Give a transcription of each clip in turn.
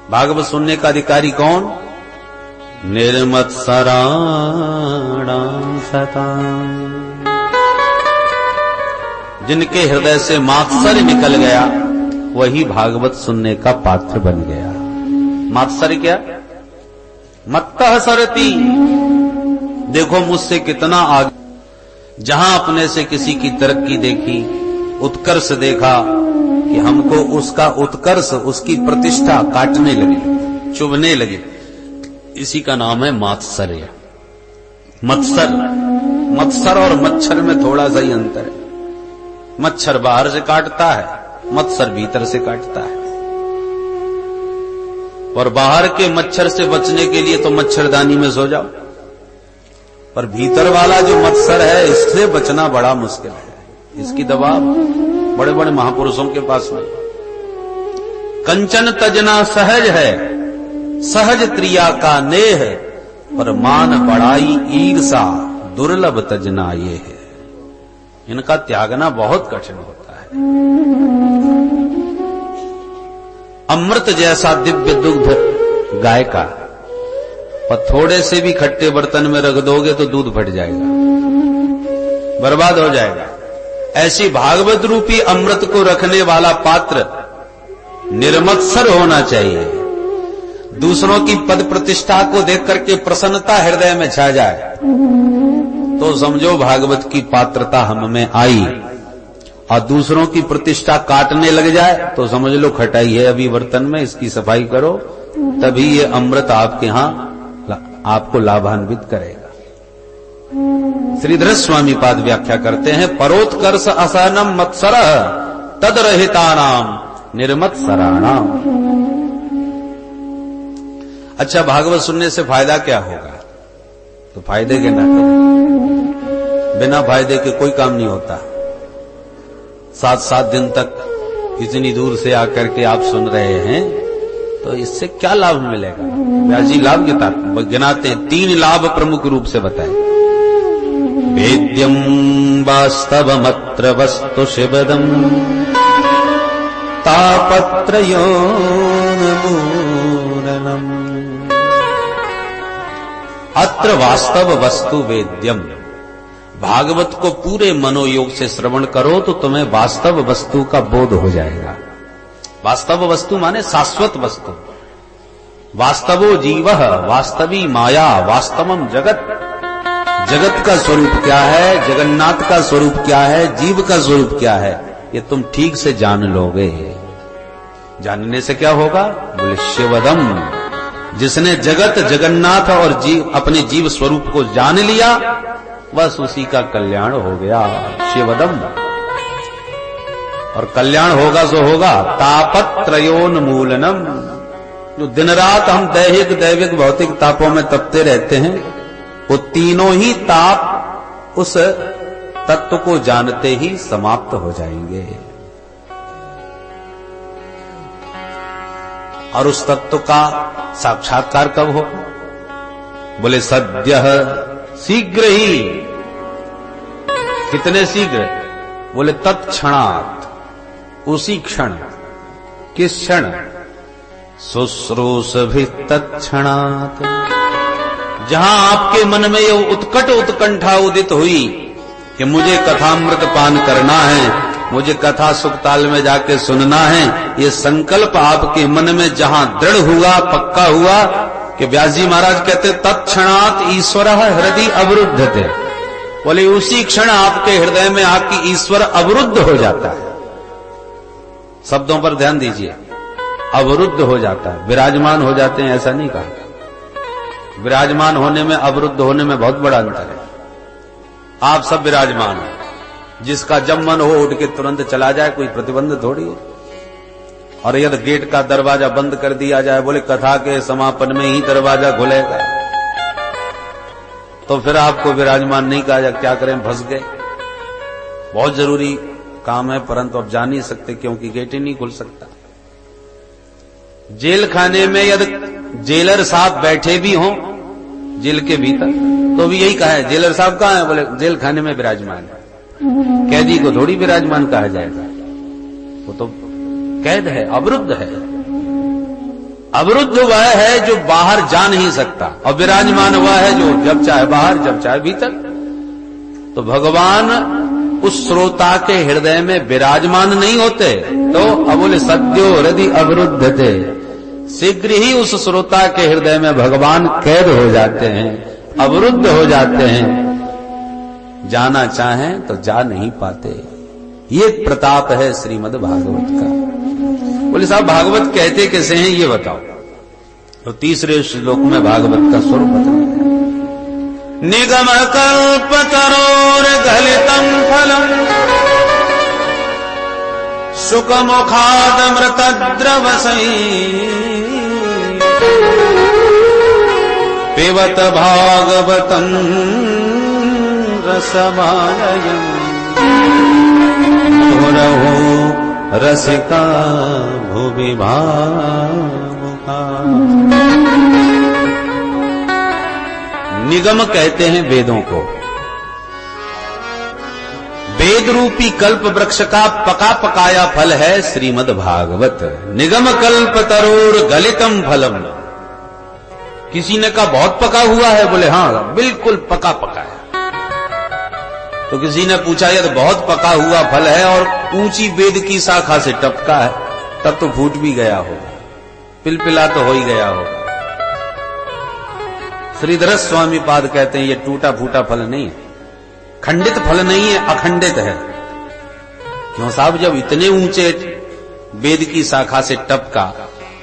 भागवत सुनने का अधिकारी कौन? निर्मत्सराणां सतां, जिनके हृदय से मात्सर्य निकल गया वही भागवत सुनने का पात्र बन गया। मात्सर्य क्या? मत्तः सरति, देखो मुझसे कितना आगे। जहां अपने से किसी की तरक्की देखी, उत्कर्ष देखा, कि हमको उसका उत्कर्ष, उसकी प्रतिष्ठा काटने लगे, चुभने लगे, इसी का नाम है मात्सर्य। मत्सर, मत्सर और मच्छर में थोड़ा सा ही अंतर है। मच्छर बाहर से काटता है, मत्सर भीतर से काटता है। और बाहर के मच्छर से बचने के लिए तो मच्छरदानी में सो जाओ, पर भीतर वाला जो मत्सर है इससे बचना बड़ा मुश्किल है। इसकी दवा बड़े बड़े महापुरुषों के पास में। कंचन तजना सहज है, सहज त्रिया का नेह, पर मान बड़ाई ईर्षा दुर्लभ तजना ये है। इनका त्यागना बहुत कठिन होता है। अमृत जैसा दिव्य दुग्ध गाय का, पर थोड़े से भी खट्टे बर्तन में रख दोगे तो दूध फट जाएगा, बर्बाद हो जाएगा। ऐसी भागवत रूपी अमृत को रखने वाला पात्र निर्मत्सर होना चाहिए। दूसरों की पद प्रतिष्ठा को देख करके प्रसन्नता हृदय में छा जाए तो समझो भागवत की पात्रता हम में आई। और दूसरों की प्रतिष्ठा काटने लग जाए तो समझ लो खटाई है अभी बर्तन में, इसकी सफाई करो, तभी ये अमृत आपके यहां आपको लाभान्वित करेगा। श्रीधर स्वामी पाद व्याख्या करते हैं, परोत्कर्ष असहनम मत्सरः तदरहितानाम निर्मत्सराणाम। अच्छा, भागवत सुनने से फायदा क्या होगा? तो फायदे के नाते, बिना फायदे के कोई काम नहीं होता। 7-7 दिन तक इतनी दूर से आकर के आप सुन रहे हैं तो इससे क्या लाभ मिलेगा? व्यास जी लाभ गिनाते हैं, 3 लाभ प्रमुख रूप से बताए। वेद्यम वास्तवमत्र वस्तु शिवदम तापत्रयोन्मूलनम। अत्र वास्तव वस्तु वेद्यम, भागवत को पूरे मनोयोग से श्रवण करो तो तुम्हें वास्तव वस्तु का बोध हो जाएगा। वास्तव वस्तु माने शाश्वत वस्तु। वास्तवो जीवः वास्तवी माया वास्तवम जगत। जगत का स्वरूप क्या है, जगन्नाथ का स्वरूप क्या है, जीव का स्वरूप क्या है, ये तुम ठीक से जान लोगे। जानने से क्या होगा? बोले शिवदम। जिसने जगत, जगन्नाथ और जीव, अपने जीव स्वरूप को जान लिया, बस उसी का कल्याण हो गया। शिवदम। और कल्याण होगा सो होगा तापत्रयोन्मूलनम। जो दिन रात हम दैहिक दैविक भौतिक तापों में तपते रहते हैं, वो तीनों ही ताप उस तत्व को जानते ही समाप्त हो जाएंगे। और उस तत्व का साक्षात्कार कब हो? बोले सद्यः, शीघ्र ही। कितने शीघ्र? बोले तत्क्षणात्, उसी क्षण। किस क्षण? शुश्रूष भी तत्क्षणात्। जहां आपके मन में ये उत्कट उत्कंठा उदित हुई कि मुझे कथामृत पान करना है, मुझे कथा सुखताल में जाके सुनना है, ये संकल्प आपके मन में जहां दृढ़ हुआ, पक्का हुआ कि व्यास जी महाराज कहते तत्क्षणात् ईश्वरः हृदय अवरुद्धते। बोले उसी क्षण आपके हृदय में आपकी ईश्वर अवरुद्ध हो जाता है। शब्दों पर ध्यान दीजिए, अवरुद्ध हो जाता है, विराजमान हो जाते हैं ऐसा नहीं कहा। विराजमान होने में अवरुद्ध होने में बहुत बड़ा अंतर है। आप सब विराजमान हो, जिसका जब मन हो उठ के तुरंत चला जाए, कोई प्रतिबंध थोड़ी है। और यदि गेट का दरवाजा बंद कर दिया जाए, बोले कथा के समापन में ही दरवाजा खुलेगा, तो फिर आपको विराजमान नहीं कहा जाए। क्या करें, फंस गए। बहुत जरूरी काम है, परंतु अब जा नहीं सकते क्योंकि गेट ही नहीं खुल सकता। जेल खाने में यदि जेलर साहब बैठे भी हों जेल के भीतर, तो भी यही कहा है, जेलर साहब कहां है? बोले जेल खाने में विराजमान है। कैदी को थोड़ी विराजमान कहा जाएगा, वो तो कैद है, अवरुद्ध है। अवरुद्ध वह है जो बाहर जा नहीं सकता, और विराजमान वह है जो जब चाहे बाहर जब चाहे भीतर। तो भगवान उस श्रोता के हृदय में विराजमान नहीं होते, तो अब बोले सद्यो हृदय अवरुद्ध थे, शीघ्र ही उस श्रोता के हृदय में भगवान कैद हो जाते हैं, अवरुद्ध हो जाते हैं, जाना चाहें तो जा नहीं पाते। ये प्रताप है श्रीमद् भागवत का। बोले साहब भागवत कहते कैसे हैं ये बताओ। तो तीसरे श्लोक में भागवत का स्वरूप बताया, निगम कल्प तरोर गलितम फलम सुख मुखाद मृत द्रवसई पिबत भागवतम रसमालयम मुहुरहो रसिका भुवि भावुका। निगम कहते हैं वेदों को। वेद रूपी कल्प वृक्ष का पका पकाया फल है श्रीमद् भागवत। निगम कल्प तरोर गलितम फलम। किसी ने कहा बहुत पका हुआ है, बोले हाँ बिल्कुल पका पका है। तो किसी ने पूछा यह तो बहुत पका हुआ फल है और ऊंची वेद की शाखा से टपका है, तब तो फूट भी गया होगा, पिलपिला तो हो ही गया होगा। श्रीधर स्वामी पाद कहते हैं ये टूटा फूटा फल नहीं है, खंडित फल नहीं है, अखंडित है। क्यों साहब, जब इतने ऊंचे वेद की शाखा से टपका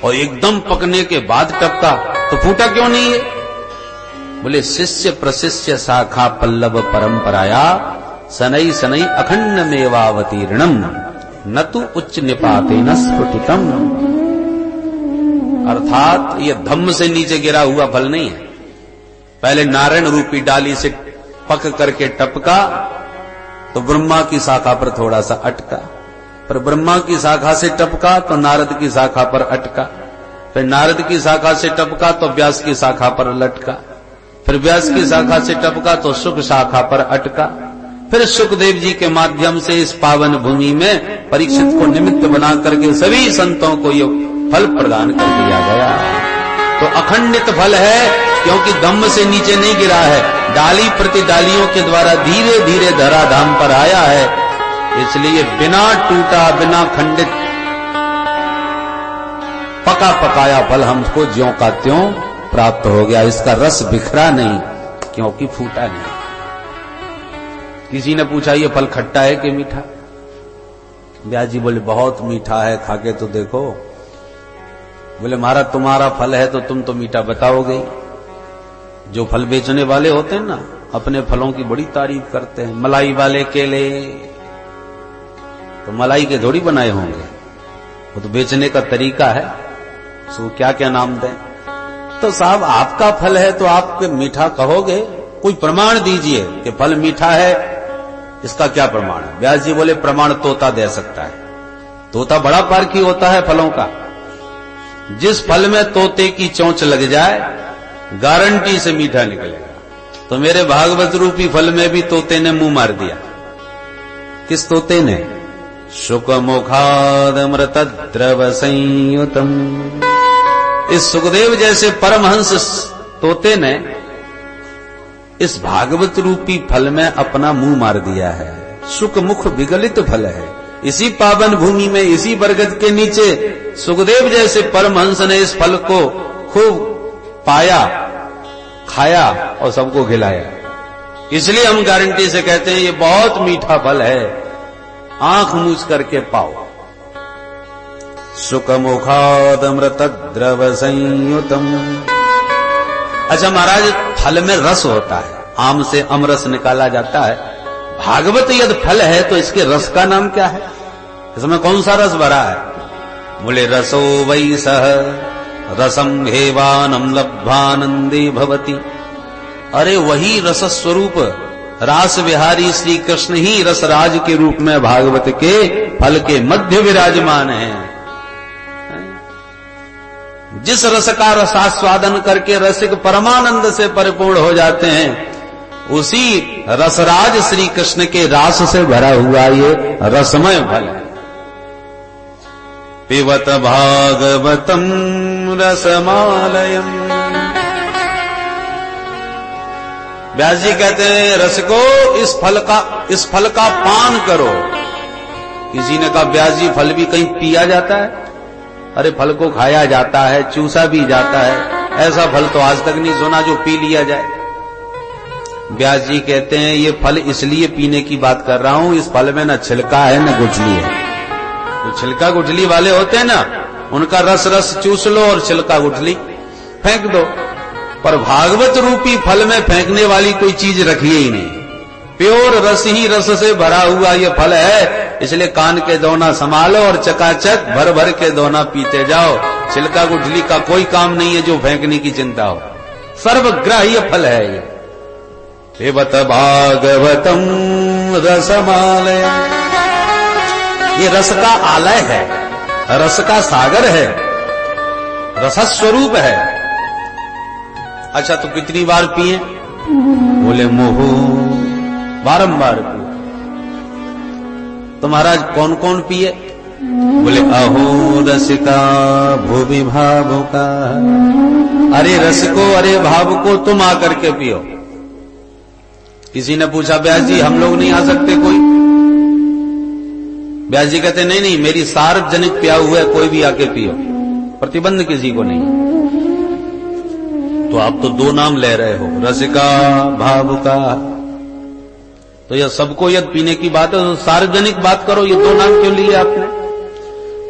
और एकदम पकने के बाद टपका तो फूटा क्यों नहीं है? बोले शिष्य प्रशिष्य शाखा पल्लव परंपराया सनई सनई अखंड मेवावतीर्णम न तु उच्च निपाते न स्फुटितम। अर्थात ये धम्म से नीचे गिरा हुआ फल नहीं है। पहले नारायण रूपी डाली से पक करके टपका तो ब्रह्मा की शाखा पर थोड़ा सा अटका, पर ब्रह्मा की शाखा से टपका तो नारद की शाखा पर अटका, फिर नारद की शाखा से टपका तो व्यास की शाखा पर लटका, फिर व्यास की शाखा से टपका तो शुक शाखा पर अटका, फिर सुखदेव जी के माध्यम से इस पावन भूमि में परीक्षित को निमित्त बना करके सभी संतों को ये फल प्रदान कर दिया गया। तो अखंडित फल है, क्योंकि दम्म से नीचे नहीं गिरा है, डाली प्रति डालियों के द्वारा धीरे धीरे धराधाम पर आया है, इसलिए बिना टूटा बिना खंडित पका पकाया फल हमको ज्यों का त्यों प्राप्त हो गया। इसका रस बिखरा नहीं, क्योंकि फूटा नहीं। किसी ने पूछा ये फल खट्टा है कि मीठा? व्यास जी बोले बहुत मीठा है, खाके तो देखो। बोले महाराज तुम्हारा फल है तो तुम तो मीठा बताओगे। जो फल बेचने वाले होते हैं ना, अपने फलों की बड़ी तारीफ करते हैं। मलाई वाले केले तो मलाई के थोड़ी बनाए होंगे, वो तो बेचने का तरीका है, सो क्या क्या नाम दें। तो साहब आपका फल है तो आप मीठा कहोगे, कोई प्रमाण दीजिए कि फल मीठा है, इसका क्या प्रमाण है? व्यास जी बोले प्रमाण तोता दे सकता है। तोता बड़ा पारखी होता है फलों का। जिस फल में तोते की चोंच लग जाए गारंटी से मीठा निकलेगा। तो मेरे भागवत रूपी फल में भी तोते ने मुंह मार दिया। किस तोते ने? शुक मुखाद अमृत द्रव संयुतम। इस सुखदेव जैसे परमहंस तोते ने इस भागवत रूपी फल में अपना मुंह मार दिया है। सुख मुख विगलित फल है। इसी पावन भूमि में, इसी बरगद के नीचे सुखदेव जैसे परमहंस ने इस फल को खूब पाया, खाया और सबको खिलाया। इसलिए हम गारंटी से कहते हैं ये बहुत मीठा फल है, आंख मूछ करके पाओ। सुख मुखाद अमृत द्रव संयुतम। अच्छा महाराज, फल में रस होता है, आम से अमरस निकाला जाता है। भागवत यदि फल है तो इसके रस का नाम क्या है? इसमें कौन सा रस भरा है? बोले रसो वै सह रसम हेवानम लब्ध्वानंदे भवति। अरे वही रस स्वरूप रास विहारी श्री कृष्ण ही रसराज के रूप में भागवत के फल के मध्य विराजमान है। जिस रस का रसास्वादन करके रसिक परमानंद से परिपूर्ण हो जाते हैं, उसी रसराज श्री कृष्ण के रास से भरा हुआ ये रसमय फल है। पिबत भागवतम रसमालयम्। व्यास जी कहते हैं रस को इस फल का पान करो। किसी ने कहा व्यास जी फल भी कहीं पिया जाता है? अरे फल को खाया जाता है, चूसा भी जाता है, ऐसा फल तो आज तक नहीं सुना जो पी लिया जाए। व्यास जी कहते हैं ये फल इसलिए पीने की बात कर रहा हूं, इस फल में न छिलका है न गुठली है। तो छिलका गुठली वाले होते हैं ना, उनका रस रस चूस लो और छिलका गुठली फेंक दो। पर भागवत रूपी फल में फेंकने वाली कोई चीज रखिए ही नहीं। प्योर रस ही रस से भरा हुआ ये फल है, इसलिए कान के दोना संभालो और चकाचक भर भर के दोना पीते जाओ। छिलका गुठली का कोई काम नहीं है जो फेंकने की चिंता हो। सर्वग्राह्य फल है ये। पिबत भागवतम रसमालय, ये रस का आलय है, रस का सागर है, रसस्वरूप है। अच्छा तो कितनी बार पिए? बोले मोहो बारंबार पिए। तो महाराज कौन कौन पिए? बोले अहो रसिका भूमि भावुका। अरे रस को, अरे भाव को तुम आकर के पियो। किसी ने पूछा व्यास जी हम लोग नहीं आ सकते कोई? व्यास जी कहते नहीं नहीं, मेरी सार्वजनिक प्या हुआ है, कोई भी आके पियो, प्रतिबंध किसी को नहीं। तो आप तो दो नाम ले रहे हो, रसिका भावुका। तो यह सबको यदि पीने की बात है तो सार्वजनिक बात करो, ये दो नाम क्यों लिए आपने?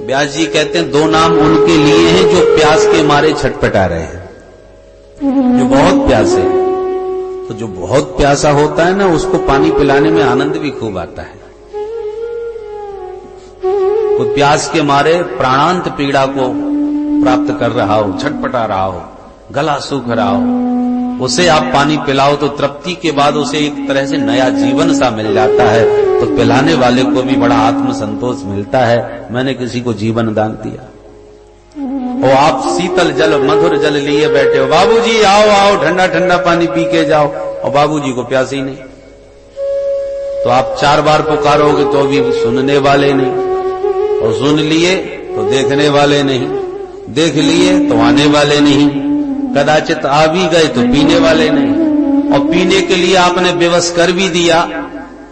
व्यास जी कहते हैं दो नाम उनके लिए हैं जो प्यास के मारे छटपटा रहे हैं, जो बहुत प्यासे हैं। तो जो बहुत प्यासा होता है ना, उसको पानी पिलाने में आनंद भी खूब आता है। कोई प्यास के मारे प्राणांत पीड़ा को प्राप्त कर रहा हो, छटपटा रहा हो, गला सूख रहा हो, उसे आप पानी पिलाओ तो तृप्ति के बाद उसे एक तरह से नया जीवन सा मिल जाता है। तो पिलाने वाले को भी बड़ा आत्मसंतोष मिलता है, मैंने किसी को जीवन दान दिया। और आप शीतल जल मधुर जल लिए बैठे हो, बाबूजी आओ आओ ठंडा ठंडा पानी पी के जाओ, और बाबूजी को प्यास ही नहीं। तो आप 4 बार पुकारोगे तो भी सुनने वाले नहीं, और सुन लिए तो देखने वाले नहीं, देख लिए तो आने वाले नहीं, कदाचित आ भी गए तो पीने वाले नहीं। और पीने के लिए आपने विवश कर भी दिया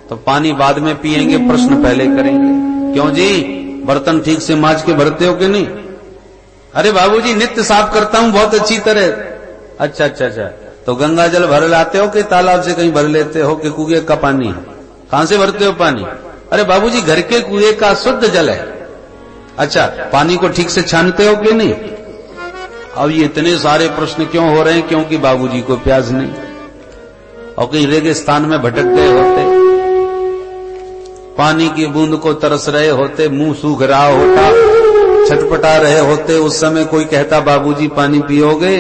तो पानी बाद में पिएंगे, प्रश्न पहले करेंगे। क्यों जी बर्तन ठीक से मांज के भरते हो कि नहीं? अरे बाबूजी नित्य साफ करता हूं बहुत अच्छी तरह। अच्छा अच्छा अच्छा, तो गंगा जल भर लाते हो कि तालाब से कहीं भर लेते हो कि कुएं का पानी है? कहां से भरते हो पानी? अरे बाबूजी घर के कुएं का शुद्ध जल है। अच्छा पानी को ठीक से छानते हो कि नहीं? अब ये इतने सारे प्रश्न क्यों हो रहे हैं? क्योंकि बाबूजी को प्यास नहीं, और कहीं रेगिस्तान में भटक गए होते, पानी की बूंद को तरस रहे होते, मुंह सूख रहा होता, छटपटा रहे होते, उस समय कोई कहता बाबूजी पानी पियोगे?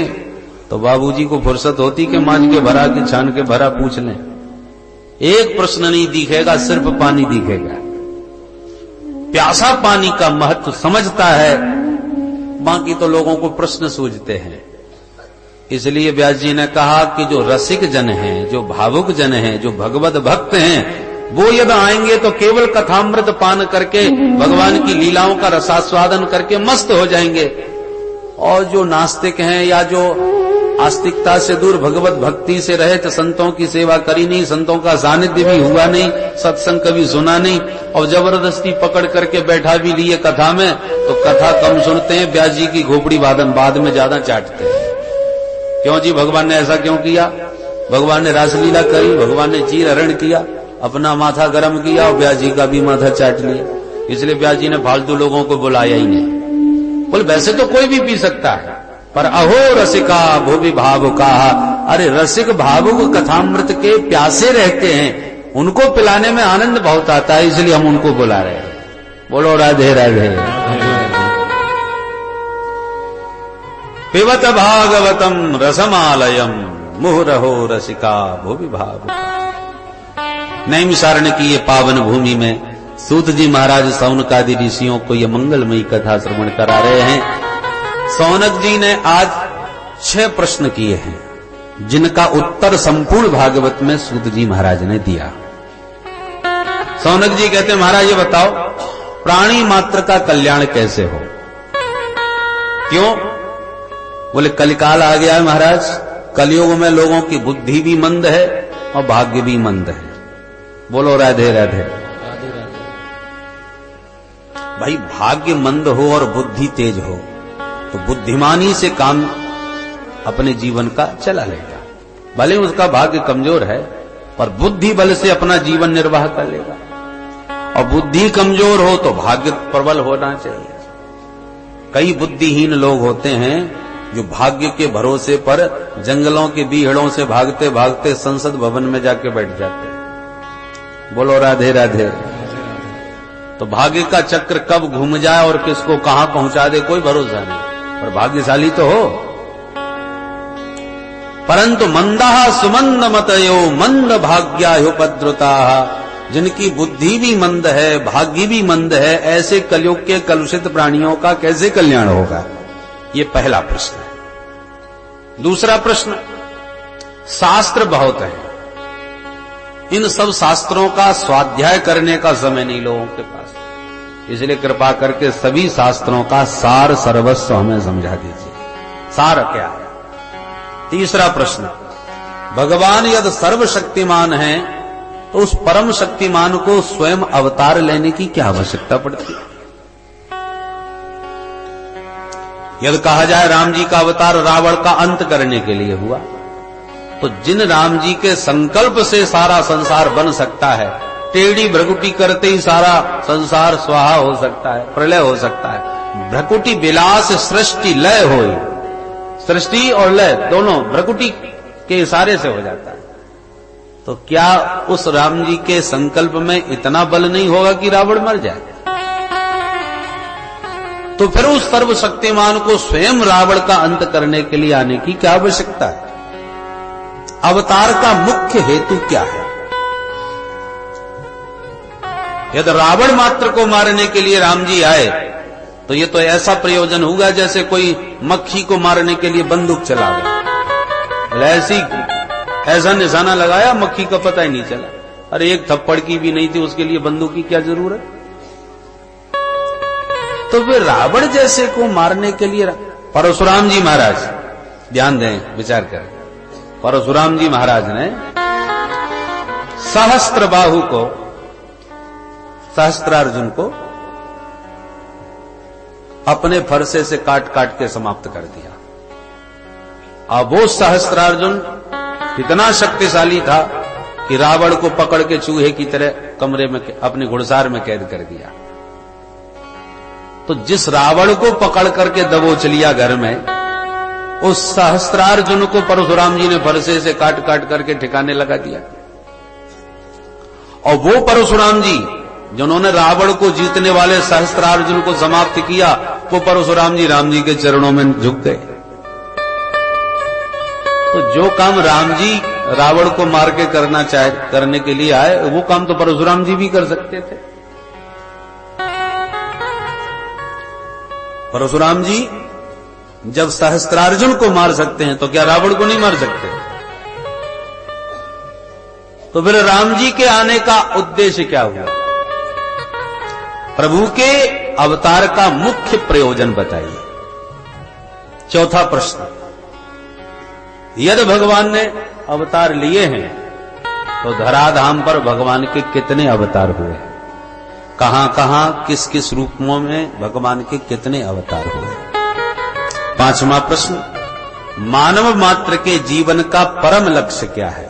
तो बाबूजी को फुर्सत होती कि मांझ के भरा कि छान के भरा पूछ लें। एक प्रश्न नहीं दिखेगा, सिर्फ पानी दिखेगा। प्यासा पानी का महत्व समझता है, बाकी तो लोगों को प्रश्न सूझते हैं। इसलिए व्यास जी ने कहा कि जो रसिक जन हैं, जो भावुक जन हैं, जो भगवत भक्त हैं, वो यदि आएंगे तो केवल कथामृत पान करके भगवान की लीलाओं का रसास्वादन करके मस्त हो जाएंगे। और जो नास्तिक हैं या जो आस्तिकता से दूर भगवत भक्ति से रहे, तो संतों की सेवा करी नहीं, संतों का सानिध्य भी हुआ नहीं, सत्संग कभी सुना नहीं, और जबरदस्ती पकड़ करके बैठा भी लिए कथा में, तो कथा कम सुनते हैं, व्यास जी की घोपड़ी वादन बाद में ज्यादा चाटते हैं। क्यों जी भगवान ने ऐसा क्यों किया? भगवान ने रासलीला करी, भगवान ने चीर हरण किया, अपना माथा गर्म किया और व्यास जी का भी माथा चाट लिया। इसलिए व्यास जी ने फालतू लोगों को बुलाया ही नहीं। बोल वैसे तो कोई भी पी सकता है, पर अहो रसिका भूमि भावुका। अरे रसिक भावुक कथामृत के प्यासे रहते हैं, उनको पिलाने में आनंद बहुत आता है, इसलिए हम उनको बुला रहे हैं। बोलो राधे राधे। पिबत भागवतम रसमालयम मुहुरहो रसिका भूमि भावुका। नैमिषारण्य की ये पावन भूमि में सूत जी महाराज सौनकादि ऋषियों को ये मंगलमयी कथा श्रवण करा रहे हैं। सौनक जी ने आज 6 प्रश्न किए हैं, जिनका उत्तर संपूर्ण भागवत में सूत जी महाराज ने दिया। सौनक जी कहते हैं महाराज ये बताओ प्राणी मात्र का कल्याण कैसे हो? क्यों? बोले कलिकाल आ गया है महाराज, कलयुग में लोगों की बुद्धि भी मंद है और भाग्य भी मंद है। बोलो राधे राधे। भाई भाग्य मंद हो और बुद्धि तेज हो तो बुद्धिमानी से काम अपने जीवन का चला लेगा, भले उसका भाग्य कमजोर है पर बुद्धि बल से अपना जीवन निर्वाह कर लेगा। और बुद्धि कमजोर हो तो भाग्य प्रबल होना चाहिए। कई बुद्धिहीन लोग होते हैं जो भाग्य के भरोसे पर जंगलों के बीहड़ों से भागते भागते संसद भवन में जाके बैठ जाते हैं। बोलो राधे राधे। तो भाग्य का चक्र कब घूम जाए और किसको कहां पहुंचा दे कोई भरोसा नहीं, पर भाग्यशाली तो हो। परंतु मंदाः सुमंद मतयो मंद भाग्यायुपद्रुताः, जिनकी बुद्धि भी मंद है भाग्य भी मंद है, ऐसे कलयुग के कलुषित प्राणियों का कैसे कल्याण होगा? ये पहला प्रश्न है। दूसरा प्रश्न, शास्त्र बहुत है, इन सब शास्त्रों का स्वाध्याय करने का समय नहीं लोगों के पास, इसलिए कृपा करके सभी शास्त्रों का सार सर्वस्व हमें समझा दीजिए। सार क्या है? तीसरा प्रश्न, भगवान यदि सर्वशक्तिमान है तो उस परम शक्तिमान को स्वयं अवतार लेने की क्या आवश्यकता पड़ती है? यदि कहा जाए राम जी का अवतार रावण का अंत करने के लिए हुआ, तो जिन राम जी के संकल्प से सारा संसार बन सकता है, टेढ़ी भ्रकुटी करते ही सारा संसार स्वाहा हो सकता है, प्रलय हो सकता है। भ्रकुटी विलास सृष्टि लय होई, सृष्टि और लय दोनों भ्रकुटी के इशारे से हो जाता है। तो क्या उस राम जी के संकल्प में इतना बल नहीं होगा कि रावण मर जाए? तो फिर उस सर्वशक्तिमान को स्वयं रावण का अंत करने के लिए आने की क्या आवश्यकता है? अवतार का मुख्य हेतु क्या है? यदि रावण मात्र को मारने के लिए राम जी आए तो ये तो ऐसा प्रयोजन होगा जैसे कोई मक्खी को मारने के लिए बंदूक चला गया, ऐसा निशाना लगाया मक्खी का पता ही नहीं चला। अरे एक थप्पड़ की भी नहीं थी, उसके लिए बंदूक की क्या जरूरत? तो फिर रावण जैसे को मारने के लिए परशुराम जी महाराज, ध्यान दें विचार करें, परशुराम जी महाराज ने सहस्त्रबाहु को, सहस्त्रार्जुन को अपने फरसे से काट काट के समाप्त कर दिया। अब वो सहस्त्रार्जुन इतना शक्तिशाली था कि रावण को पकड़ के चूहे की तरह कमरे में अपने घुड़सार में कैद कर दिया। तो जिस रावण को पकड़ करके दबोच लिया घर में, उस सहस्त्रार्जुन को परशुराम जी ने फरसे से काट काट करके ठिकाने लगा दिया। और वो परशुराम जी जिन्होंने रावण को जीतने वाले सहस्त्रार्जुन को समाप्त किया, वो परशुराम जी राम जी के चरणों में झुक गए। तो जो काम राम जी रावण को मार के करने के लिए आए, वो काम तो परशुराम जी भी कर सकते थे। परशुराम जी जब सहस्त्रार्जुन को मार सकते हैं तो क्या रावण को नहीं मार सकते? तो फिर राम जी के आने का उद्देश्य क्या हुआ? प्रभु के अवतार का मुख्य प्रयोजन बताइए। चौथा प्रश्न, यदि भगवान ने अवतार लिए हैं तो धराधाम पर भगवान के कितने अवतार हुए हैं? कहां कहां किस किस रूपों में भगवान के कितने अवतार हुए? पांचवा प्रश्न, मानव मात्र के जीवन का परम लक्ष्य क्या है?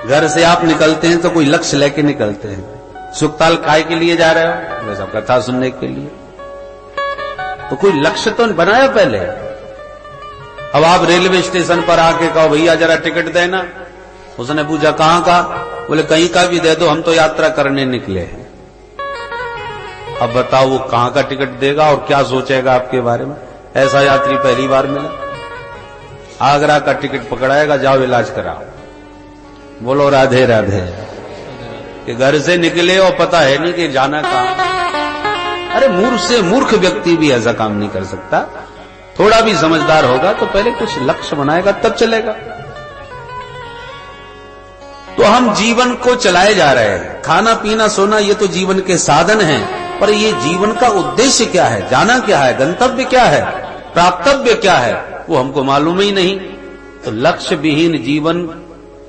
घर से आप निकलते हैं तो कोई लक्ष्य लेके निकलते हैं। सुखताल काय के लिए जा रहे हो? वैसा कथा सुनने के लिए। तो कोई लक्ष्य तो बनाया पहले। अब आप रेलवे स्टेशन पर आके कहो भैया जरा टिकट देना, उसने पूछा कहां का? बोले कहीं का भी दे दो, हम तो यात्रा करने निकले हैं। अब बताओ वो कहां का टिकट देगा और क्या सोचेगा आपके बारे में? ऐसा यात्री पहली बार मिला। आगरा का टिकट पकड़ाएगा, जाओ इलाज कराओ। बोलो राधे राधे। कि घर से निकले और पता है नहीं कि जाना कहां। अरे मूर्ख से मूर्ख व्यक्ति भी ऐसा काम नहीं कर सकता। थोड़ा भी समझदार होगा तो पहले कुछ लक्ष्य बनाएगा तब चलेगा। तो हम जीवन को चलाए जा रहे हैं। खाना पीना सोना ये तो जीवन के साधन हैं, पर ये जीवन का उद्देश्य क्या है, जाना क्या है, गंतव्य क्या है, प्राप्तव्य क्या है, वो हमको मालूम ही नहीं। तो लक्ष्य विहीन जीवन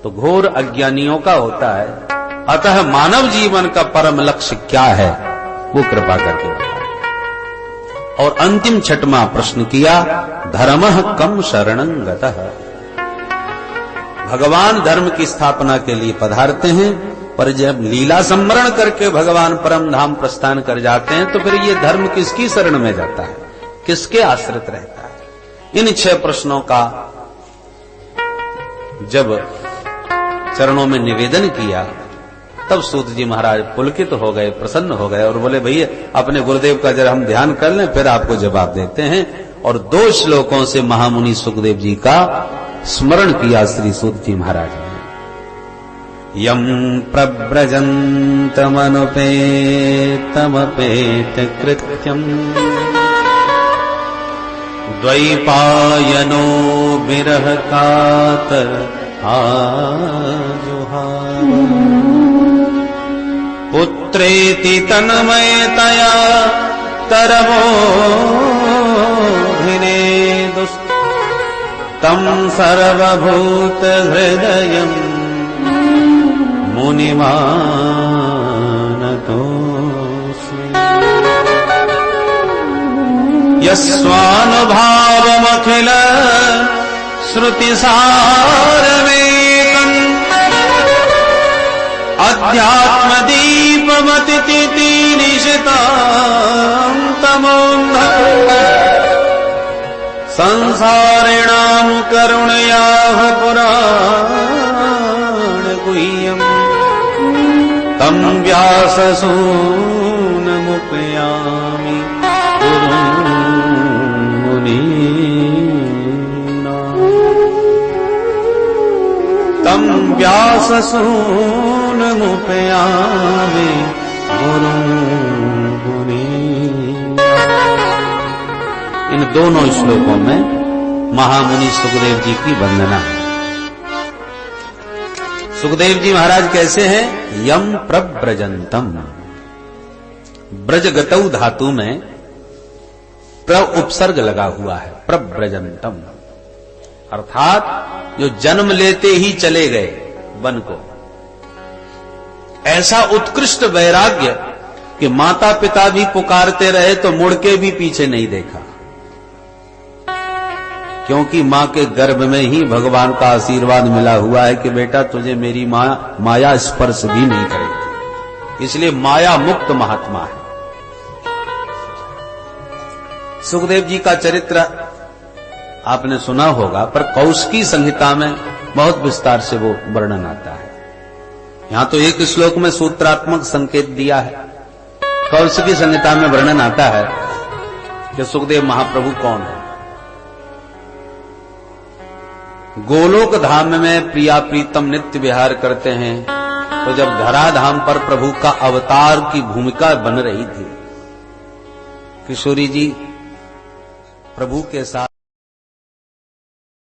तो घोर अज्ञानियों का होता है। अतः मानव जीवन का परम लक्ष्य क्या है, वो कृपा करके बताएं। और अंतिम छठवां प्रश्न किया, धर्मः कम शरणं गतः। भगवान धर्म की स्थापना के लिए पधारते हैं, पर जब लीला सम्मरण करके भगवान परम धाम प्रस्थान कर जाते हैं तो फिर ये धर्म किसकी शरण में जाता है, किसके आश्रित रहता है। इन 6 प्रश्नों का जब चरणों में निवेदन किया तब सूत जी महाराज पुलकित हो गए, प्रसन्न हो गए और बोले, भैया अपने गुरुदेव का जरा हम ध्यान कर लें, फिर आपको जवाब देते हैं। और 2 श्लोकों से महामुनि सुखदेव जी का स्मरण किया श्री सूत जी महाराज ने। यम प्रव्रजन्तमनुपेतमपेत कृत्यम द्वैपायनो विरह कातर आजुहार पुत्रेति तन्मयतया तरवोभिने दुस्त तम सर्वभूत हृदयं मुनिमानतोऽस्मि यस्वानुभावमखिल श्रुतिसारमेकम् अध्यात्मदीपमतिथि निशितां तमोऽन्धः संसारिणां करुणयाः पुराणगुह्यम् तं व्याससूनमुपयामि गुरुं मुनीनाम् तं व्याससूनमुपयामि गुरुं मुनीनाम्। इन दोनों श्लोकों में महामुनि सुखदेव जी की वंदना है। सुखदेव जी महाराज कैसे हैं? यम प्रव्रजंतम, ब्रजगतौ धातु में प्र उपसर्ग लगा हुआ है, प्रव्रजंतम अर्थात जो जन्म लेते ही चले गए वन को। ऐसा उत्कृष्ट वैराग्य कि माता पिता भी पुकारते रहे तो मुड़ के भी पीछे नहीं देखा, क्योंकि मां के गर्भ में ही भगवान का आशीर्वाद मिला हुआ है कि बेटा तुझे मेरी मां माया स्पर्श भी नहीं करेगी, इसलिए माया मुक्त महात्मा है। सुखदेव जी का चरित्र आपने सुना होगा, पर कौशिकी संहिता में बहुत विस्तार से वो वर्णन आता है। यहां तो एक श्लोक में सूत्रात्मक संकेत दिया है, कौशिकी संहिता में वर्णन आता है कि सुखदेव महाप्रभु कौन है। गोलोक धाम में प्रिया प्रीतम नित्य विहार करते हैं, तो जब धराधाम पर प्रभु का अवतार की भूमिका बन रही थी, किशोरी जी प्रभु के साथ